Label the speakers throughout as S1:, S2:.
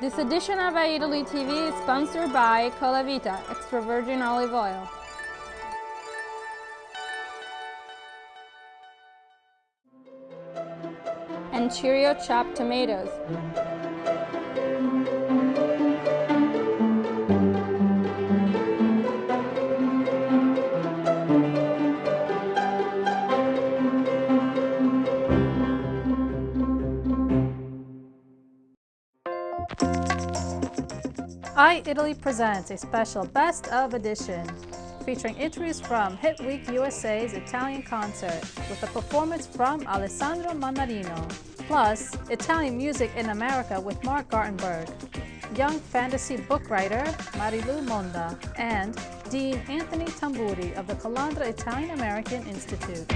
S1: This edition of Italy TV is sponsored by Calavita, extra virgin olive oil. And Cheerio chopped tomatoes. Italy presents a special Best of edition featuring entries from Hit Week USA's Italian concert with a performance from Alessandro Mannarino, plus Italian music in America with Mark Gartenberg, young fantasy book writer Marilu Monda, and Dean Anthony Tamburri of the Calandra Italian American Institute.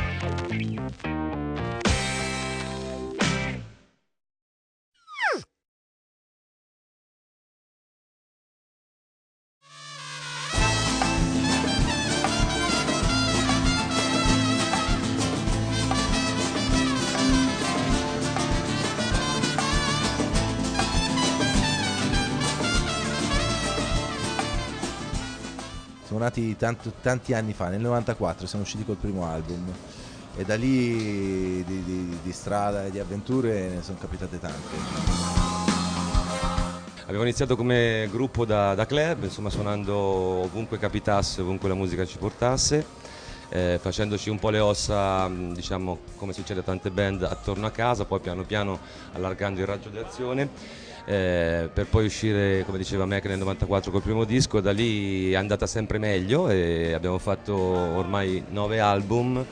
S2: Siamo nati tanti anni fa, nel 94 siamo usciti col primo album e da lì di strada e di avventure ne sono capitate tante.
S3: Abbiamo iniziato come gruppo da club, insomma suonando ovunque capitasse, ovunque la musica ci portasse, facendoci un po' le ossa, diciamo come succede a tante band, attorno a casa, poi piano piano allargando il raggio d'azione. Per poi uscire, come diceva Mac, nel 94 col primo disco. Da lì è andata sempre meglio e abbiamo fatto ormai 9 album.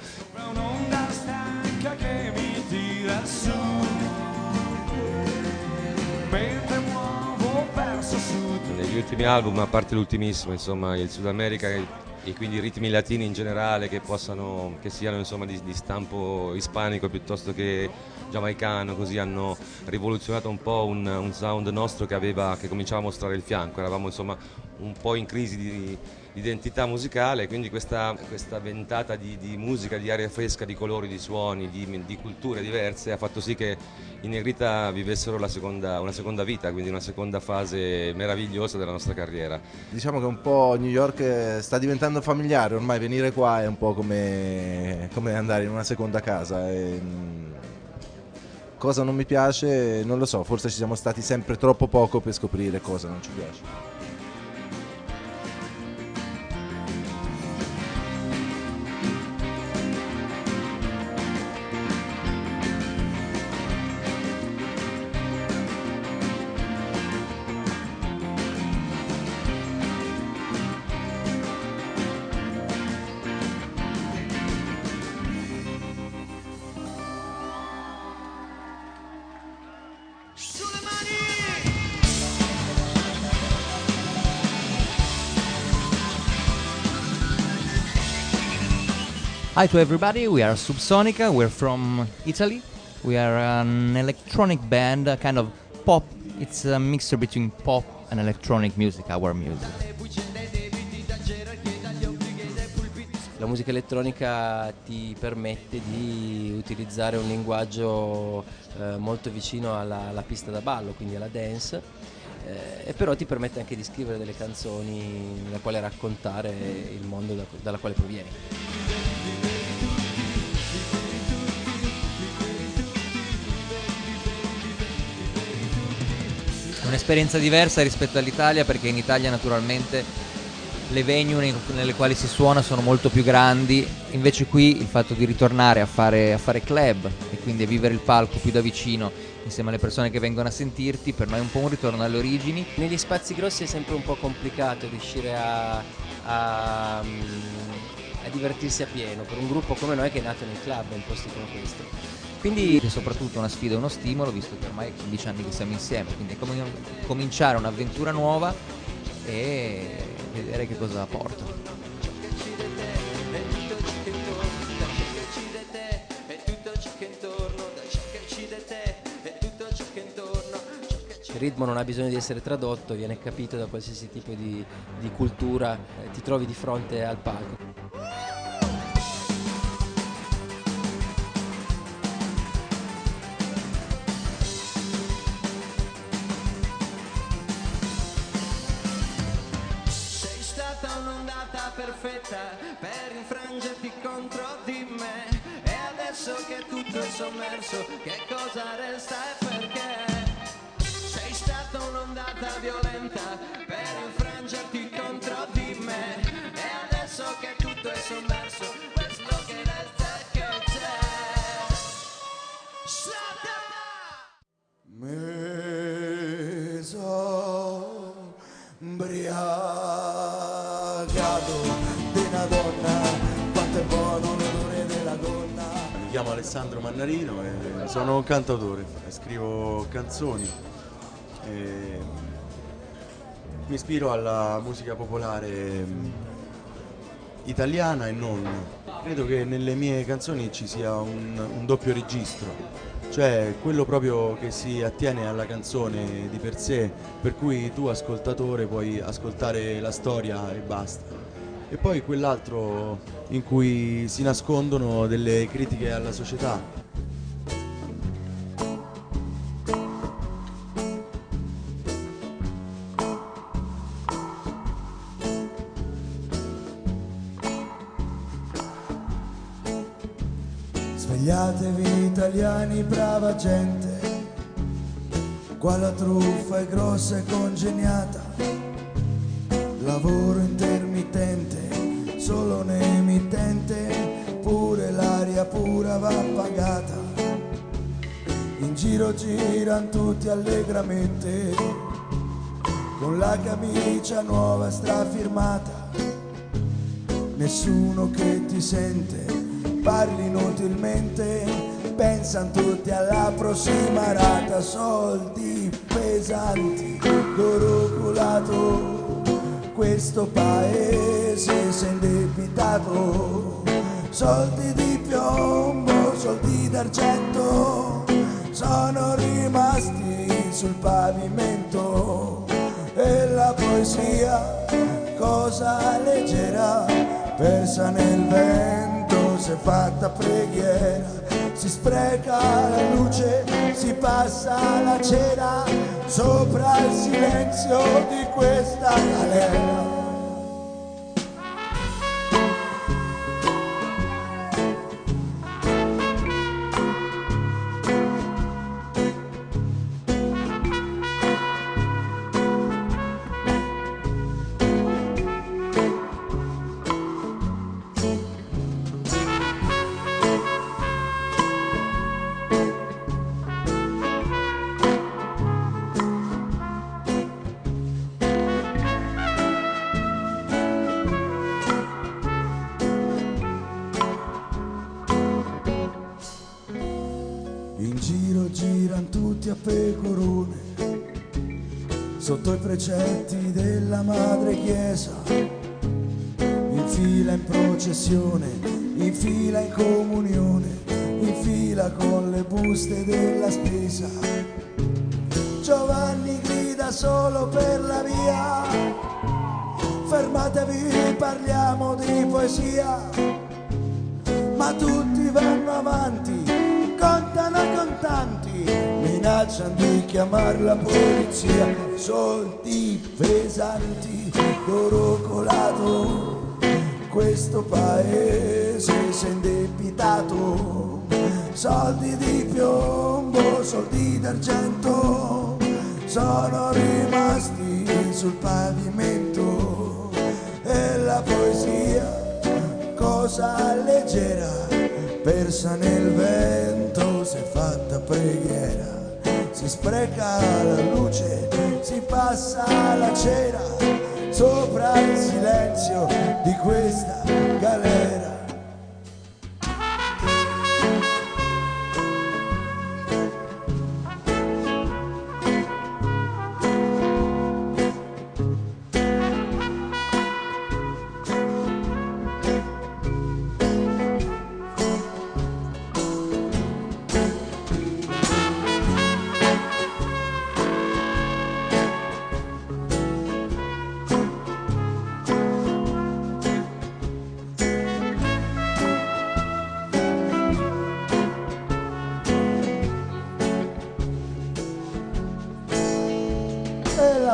S3: Negli ultimi album, a parte l'ultimissimo, insomma, il Sud America e quindi i ritmi latini in generale che siano insomma di stampo ispanico piuttosto che giamaicano, così hanno rivoluzionato un po' un sound nostro che cominciava a mostrare il fianco. Eravamo insomma un po' in crisi di identità musicale, quindi questa ventata di musica, di aria fresca, di colori, di suoni, di culture diverse ha fatto sì che i Negrita vivessero una seconda vita, quindi una seconda fase meravigliosa della nostra carriera.
S2: Diciamo che un po' New York sta diventando familiare, ormai venire qua è un po' come andare in una seconda casa. Cosa non mi piace? Non lo so, forse ci siamo stati sempre troppo poco per scoprire cosa non ci piace.
S4: Hi to everybody, we are Subsonica, we're from Italy. We are an electronic band, a kind of pop. It's a mixture between pop and electronic music, our music.
S5: La musica elettronica ti permette di utilizzare un linguaggio molto vicino alla pista da ballo, quindi alla dance, e però ti permette anche di scrivere delle canzoni nella quale raccontare il mondo dalla quale provieni.
S4: È un'esperienza diversa rispetto all'Italia, perché in Italia naturalmente le venue nelle quali si suona sono molto più grandi, invece qui il fatto di ritornare a fare club e quindi a vivere il palco più da vicino insieme alle persone che vengono a sentirti, per noi è un po' un ritorno alle origini.
S5: Negli spazi grossi è sempre un po' complicato riuscire a divertirsi a pieno per un gruppo come noi che è nato nei club in posti come questo.
S4: Quindi è soprattutto una sfida e uno stimolo, visto che ormai è 15 anni che siamo insieme, quindi è come cominciare un'avventura nuova e vedere che cosa porta.
S5: Il ritmo non ha bisogno di essere tradotto, viene capito da qualsiasi tipo di cultura, ti trovi di fronte al palco.
S6: perfetta per infrangerti contro di me. E adesso che tutto è sommerso, che cosa resta e perché? Sei stata un'ondata violenta per infrangerti contro di me. E adesso che tutto è sommerso, questo che resta è che c'è.
S7: Mi sono ubriacato di una donna, quanto è buono l'odore della donna.
S8: Mi chiamo Alessandro Mannarino e sono un cantautore, scrivo canzoni e mi ispiro alla musica popolare italiana e non. Credo che nelle mie canzoni ci sia un doppio registro, cioè quello proprio che si attiene alla canzone di per sé, per cui tu ascoltatore puoi ascoltare la storia e basta. E poi quell'altro in cui si nascondono delle critiche alla società.
S7: Svegliatevi italiani, brava gente, qua la truffa è grossa e congegnata, lavoro intermittente, solo un emittente, pure l'aria pura va pagata, in giro giran tutti allegramente, con la camicia nuova strafirmata, nessuno che ti sente, parli inutilmente, pensano tutti alla prossima rata, soldi pesanti, gorocolato, questo paese si è indebitato, soldi di piombo, soldi d'argento, sono rimasti sul pavimento, e la poesia, cosa leggera, persa nel vento, si è fatta preghiera, si spreca la luce, si passa la cera sopra il silenzio di questa galera. In giro giran tutti a pecorone, sotto i precetti della madre chiesa, in fila in processione, in fila in comunione, in fila con le buste della spesa. Giovanni grida solo per la via, fermatevi, parliamo di poesia, ma tutti vanno avanti, contano i contanti, minacciano di chiamare la polizia, soldi pesanti, loro colato, questo paese si è indebitato, soldi di piombo, soldi d'argento, sono rimasti sul pavimento, e la poesia, cosa leggera, persa nel vento, si è fatta preghiera, si spreca la luce, si passa la cera sopra il silenzio di questa galera.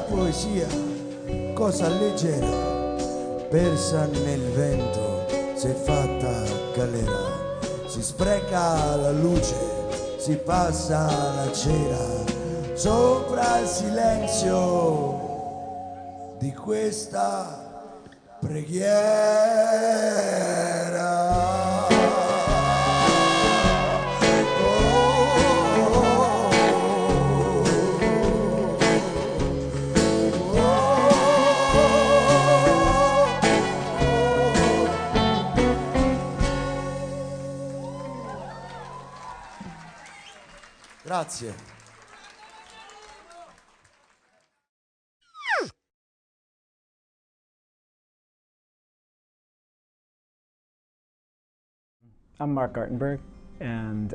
S7: Poesia, cosa leggera, persa nel vento, si è fatta galera, si spreca la luce, si passa la cera sopra il silenzio di questa preghiera. Grazie.
S9: I'm Mark Gartenberg, and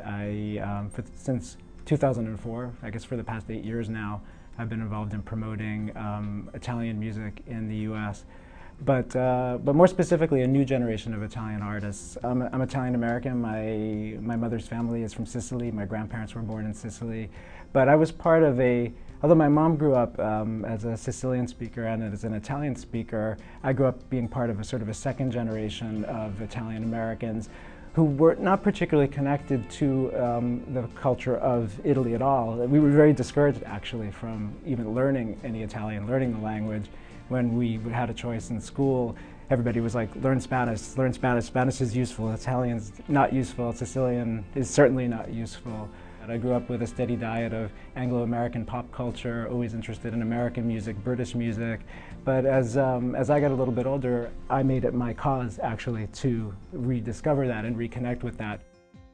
S9: since 2004, I guess for the past 8 years now, I've been involved in promoting Italian music in the U.S. But more specifically, a new generation of Italian artists. I'm Italian American. My mother's family is from Sicily. My grandparents were born in Sicily. But I was part of although my mom grew up as a Sicilian speaker and as an Italian speaker, I grew up being part of a sort of a second generation of Italian Americans who were not particularly connected to the culture of Italy at all. We were very discouraged, actually, from even learning any Italian, learning the language. When we had a choice in school, everybody was like, learn Spanish, Spanish is useful, Italian's not useful, Sicilian is certainly not useful. And I grew up with a steady diet of Anglo-American pop culture, always interested in American music, British music. But as I got a little bit older, I made it my cause, actually, to rediscover that and reconnect with that.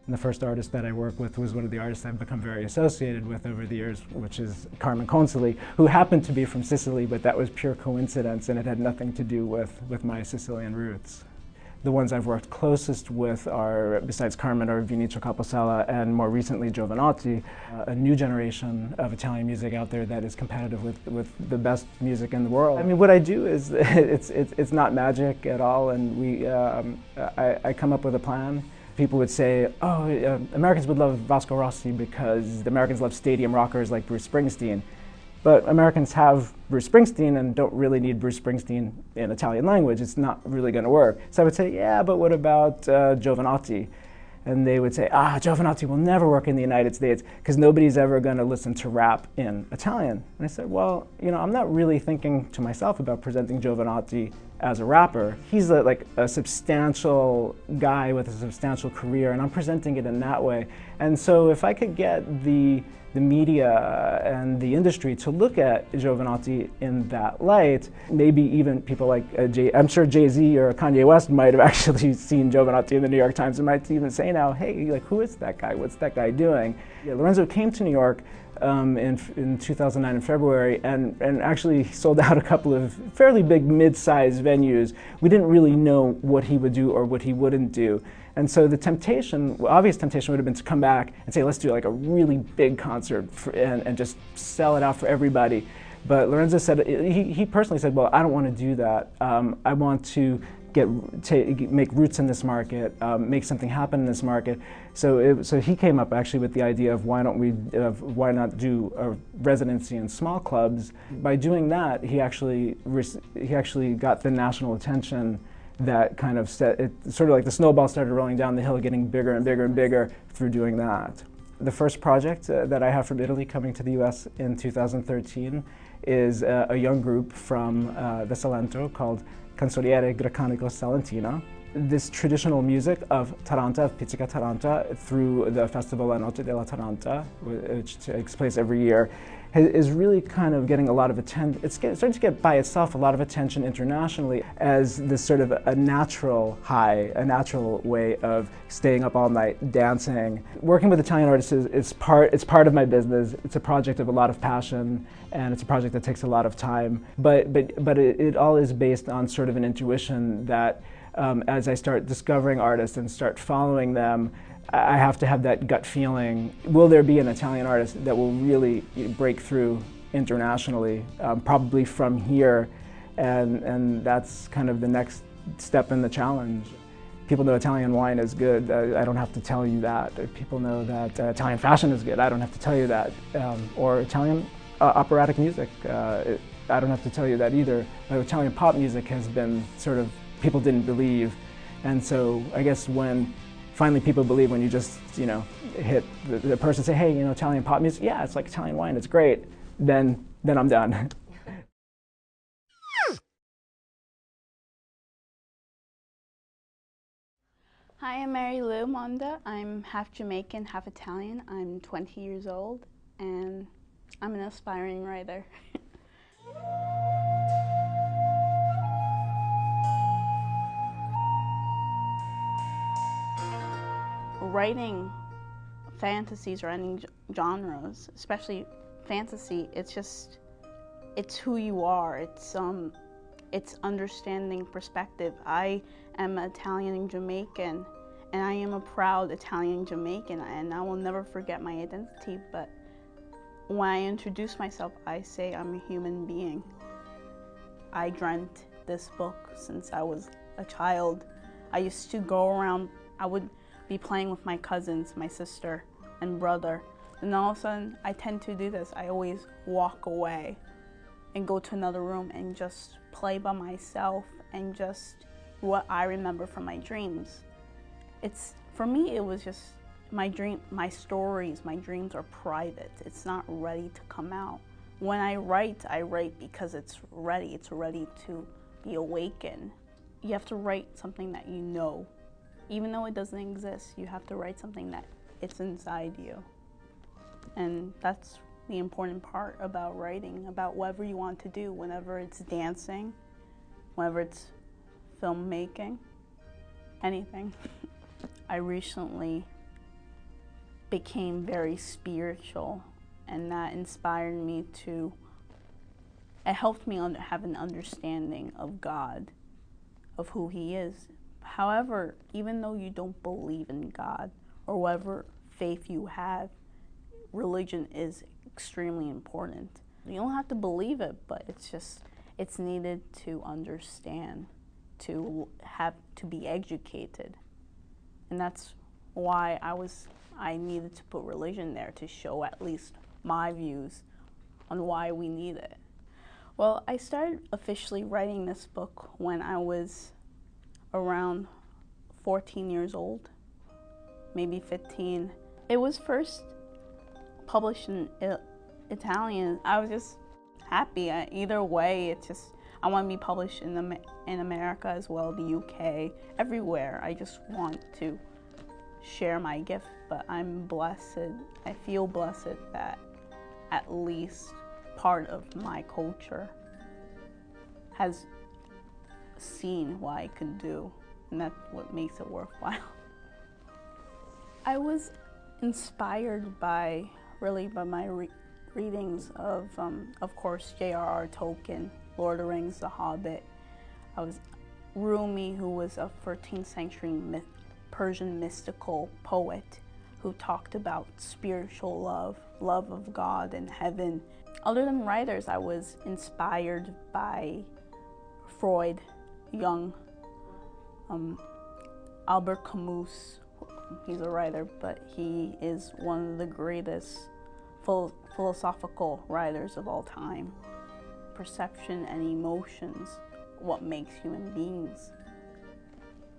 S9: And the first artist that I worked with was one of the artists I've become very associated with over the years, which is Carmen Consoli, who happened to be from Sicily, but that was pure coincidence and it had nothing to do with my Sicilian roots. The ones I've worked closest with are, besides Carmen, are Vinicio Capossela and more recently Jovanotti, a new generation of Italian music out there that is competitive with the best music in the world. I mean, what I do is, it's not magic at all, and I come up with a plan. People would say, oh, Americans would love Vasco Rossi because the Americans love stadium rockers like Bruce Springsteen. But Americans have Bruce Springsteen and don't really need Bruce Springsteen in Italian language. It's not really going to work. So I would say, yeah, but what about Jovanotti? And they would say, Jovanotti will never work in the United States because nobody's ever going to listen to rap in Italian. And I said, well, I'm not really thinking to myself about presenting Jovanotti as a rapper. He's like a substantial guy with a substantial career, and I'm presenting it in that way. And so if I could get the media and the industry to look at Jovanotti in that light, maybe even people like I'm sure Jay-Z or Kanye West might have actually seen Jovanotti in the New York Times and might even say now, hey, like, who is that guy? What's that guy doing? Yeah, Lorenzo came to New York in 2009 in February and actually sold out a couple of fairly big mid-sized venues. We didn't really know what he would do or what he wouldn't do. And so the temptation, obvious temptation would have been to come back and say, let's do like a really big concert and just sell it out for everybody. But Lorenzo said, he personally said, well, I don't want to do that. I want to make roots in this market, make something happen in this market. So he came up actually with the idea of why not do a residency in small clubs. By doing that, he actually got the national attention that kind of set it, sort of like the snowball started rolling down the hill, getting bigger and bigger and bigger through doing that. The first project that I have from Italy coming to the US in 2013 is a young group from the Salento called Canzoniere Greco Salentino. This traditional music of Taranta, of Pizzica Taranta, through the festival La Notte della Taranta, which takes place every year, is really kind of getting a lot of attention. It's starting to get by itself a lot of attention internationally as this sort of a natural high, a natural way of staying up all night, dancing. Working with Italian artists is part of my business. It's a project of a lot of passion, and it's a project that takes a lot of time. But it all is based on sort of an intuition that as I start discovering artists and start following them, I have to have that gut feeling. Will there be an Italian artist that will really break through internationally, probably from here, and that's kind of the next step in the challenge. People know Italian wine is good. I don't have to tell you that. People know that Italian fashion is good. I don't have to tell you that. Or Italian operatic music. I don't have to tell you that either. Italian pop music has been sort of, people didn't believe. And so I guess when finally people believe, when you just, you know, hit the person, say, hey, you know, Italian pop music, yeah, it's like Italian wine, it's great, then I'm done.
S10: Hi, I'm Marilu Monda. I'm half Jamaican, half Italian. I'm 20 years old, and I'm an aspiring writer. Writing fantasies or any genres, especially fantasy, it's who you are. It's understanding perspective. I am Italian and Jamaican, and I am a proud Italian Jamaican, and I will never forget my identity. But when I introduce myself, I say I'm a human being. I dreamt this book since I was a child. I used to go around, I would be playing with my cousins, my sister and brother. And all of a sudden, I tend to do this. I always walk away and go to another room and just play by myself and just what I remember from my dreams. For me, it was just my stories, my dreams are private. It's not ready to come out. When I write because it's ready to be awakened. You have to write something that you know. Even though it doesn't exist, you have to write something that it's inside you. And that's the important part about writing, about whatever you want to do, whenever it's dancing, whenever it's filmmaking, anything. I recently became very spiritual, and that inspired me to, it helped me have an understanding of God, of who He is. However, even though you don't believe in God or whatever faith you have, religion is extremely important. You don't have to believe it, but it's needed to understand, to be educated. And that's why I needed to put religion there, to show at least my views on why we need it. Well, I started officially writing this book when I was around 14 years old, maybe 15. It was first published in Italian. I was just happy. Either way, I want to be published in America as well, the UK, everywhere. I just want to share my gift, but I'm blessed. I feel blessed that at least part of my culture has seen what I can do, and that's what makes it worthwhile. I was inspired by my readings of course, J.R.R. Tolkien, Lord of the Rings, The Hobbit. I was Rumi, who was a 13th century Persian mystical poet who talked about spiritual love of God and heaven. Other than writers, I was inspired by Freud, Jung, Albert Camus. He's a writer, but he is one of the greatest philosophical writers of all time. Perception and emotions, what makes human beings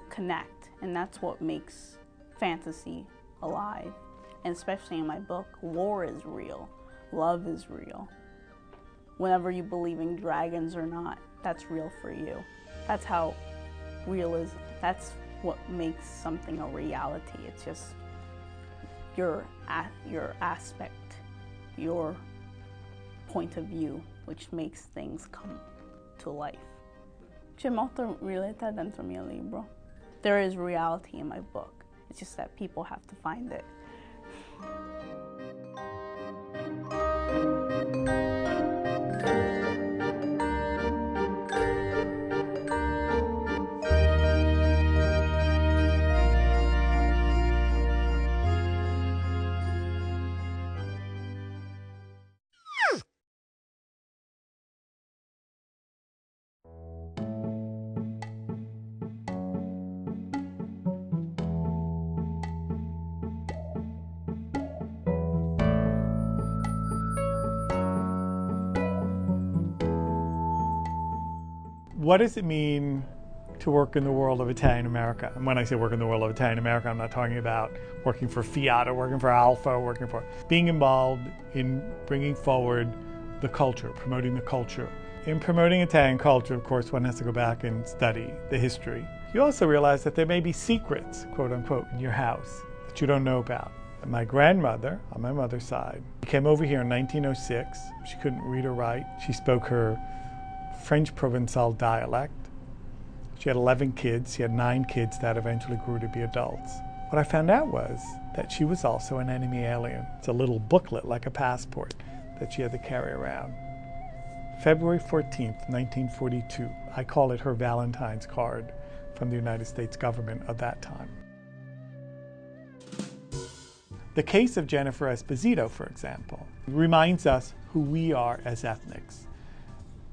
S10: connect, and that's what makes fantasy alive. And especially in my book, war is real, love is real. Whenever you believe in dragons or not, that's real for you. That's how real is. That's what makes something a reality. It's just your aspect, your point of view, which makes things come to life. C'è molta realtà dentro il mio libro. There is reality in my book. It's just that people have to find it.
S11: what does it mean to work in the world of Italian America? And when I say work in the world of Italian America, I'm not talking about working for Fiat or working for Alfa or working for, being involved in bringing forward the culture, promoting the culture. In promoting Italian culture, of course, one has to go back and study the history. You also realize that there may be secrets, quote unquote, in your house that you don't know about. And my grandmother, on my mother's side, came over here in 1906. She couldn't read or write. She spoke her French Provençal dialect. She had 11 kids. She had 9 kids that eventually grew to be adults. What I found out was that she was also an enemy alien. It's a little booklet, like a passport, that she had to carry around. February 14th, 1942, I call it her Valentine's card from the United States government of that time. The case of Jennifer Esposito, for example, reminds us who we are as ethnics.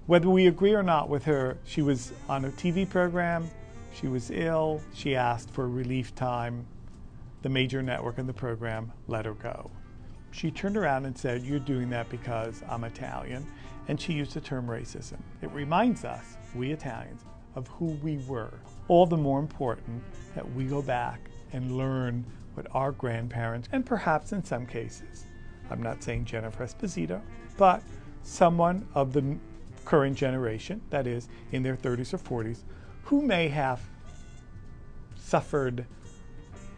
S11: Whether we agree or not with her, she was on a TV program, she was ill, she asked for relief time. The major network in the program let her go. She turned around and said, "You're doing that because I'm Italian," and she used the term racism. It reminds us, we Italians, of who we were. All the more important that we go back and learn what our grandparents, and perhaps in some cases, I'm not saying Jennifer Esposito, but someone of the current generation, that is, in their 30s or 40s, who may have suffered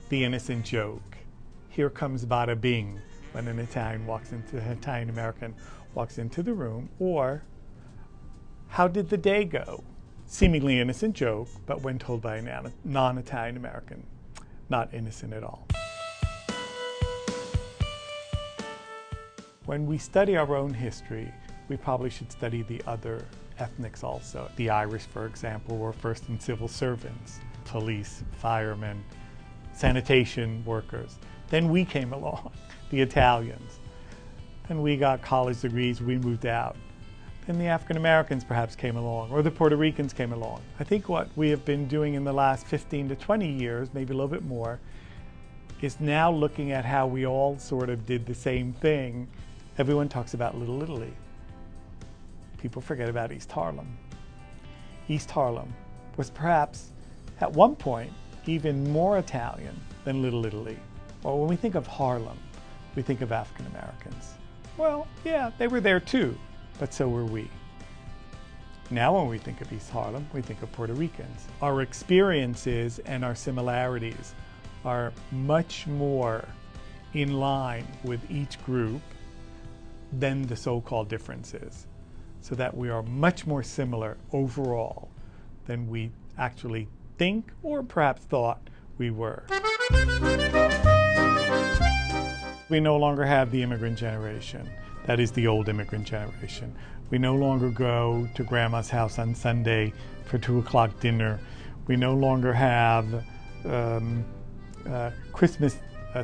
S11: the innocent joke. Here comes bada bing when an Italian American walks into the room, or how did the day go? Seemingly innocent joke, but when told by a non-Italian American, not innocent at all. When we study our own history, we probably should study the other ethnics also. The Irish, for example, were first in civil servants, police, firemen, sanitation workers. Then we came along, the Italians. Then we got college degrees, we moved out. Then the African Americans perhaps came along, or the Puerto Ricans came along. I think what we have been doing in the last 15 to 20 years, maybe a little bit more, is now looking at how we all sort of did the same thing. Everyone talks about Little Italy. People forget about East Harlem. East Harlem was perhaps, at one point, even more Italian than Little Italy. Or when we think of Harlem, we think of African Americans. Well, yeah, they were there too, but so were we. Now when we think of East Harlem, we think of Puerto Ricans. Our experiences and our similarities are much more in line with each group than the so-called differences, so that we are much more similar overall than we actually think or perhaps thought we were. We no longer have the immigrant generation. That is the old immigrant generation. We no longer go to grandma's house on Sunday for 2 o'clock dinner. We no longer have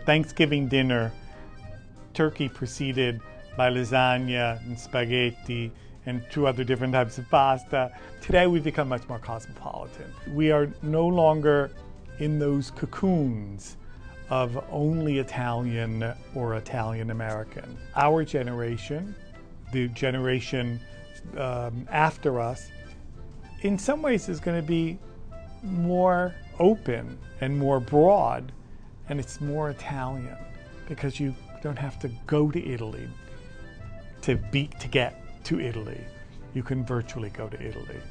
S11: Thanksgiving dinner, turkey preceded by lasagna and spaghetti and 2 other different types of pasta. Today we've become much more cosmopolitan. We are no longer in those cocoons of only Italian or Italian American. Our generation, the generation after us, in some ways is going to be more open and more broad, and it's more Italian because you don't have to go to Italy to get to Italy. You can virtually go to Italy.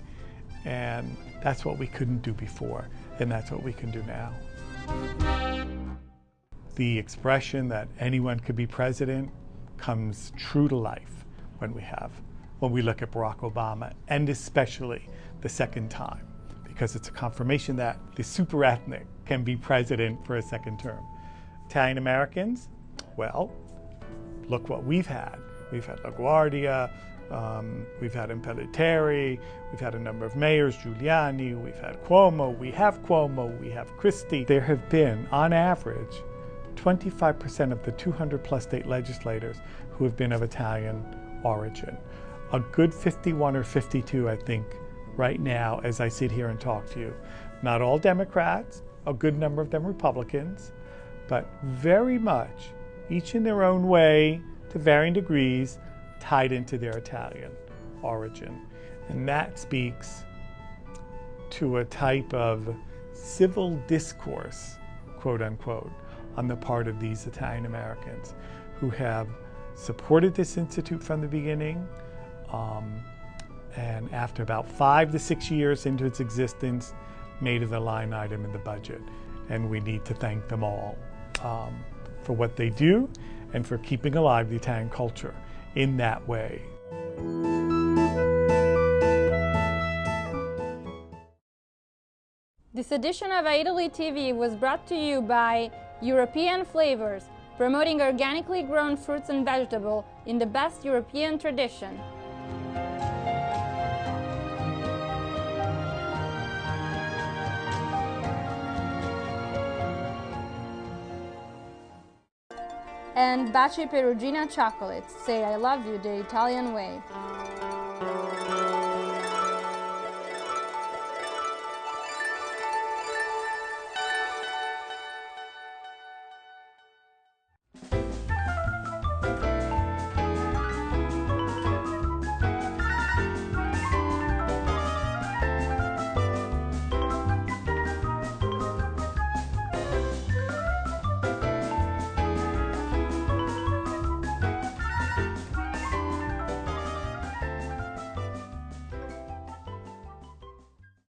S11: And that's what we couldn't do before, and that's what we can do now. The expression that anyone could be president comes true to life when we look at Barack Obama, and especially the second time, because it's a confirmation that the super ethnic can be president for a second term. Italian Americans, well, look what we've had. We've had LaGuardia, we've had Impellitteri, we've had a number of mayors, Giuliani, we've had Cuomo, we have Christie. There have been, on average, 25% of the 200 plus state legislators who have been of Italian origin. A good 51 or 52, I think, right now, as I sit here and talk to you. Not all Democrats, a good number of them Republicans, but very much, each in their own way, to varying degrees, tied into their Italian origin. And that speaks to a type of civil discourse, quote unquote, on the part of these Italian Americans who have supported this institute from the beginning, and after about 5 to 6 years into its existence, made it a line item in the budget. And we need to thank them all for what they do and for keeping alive the Italian culture in that way.
S12: This edition of Italy TV was brought to you by European Flavors, promoting organically grown fruits and vegetables in the best European tradition. And Baci Perugina chocolates, say I love you the Italian way.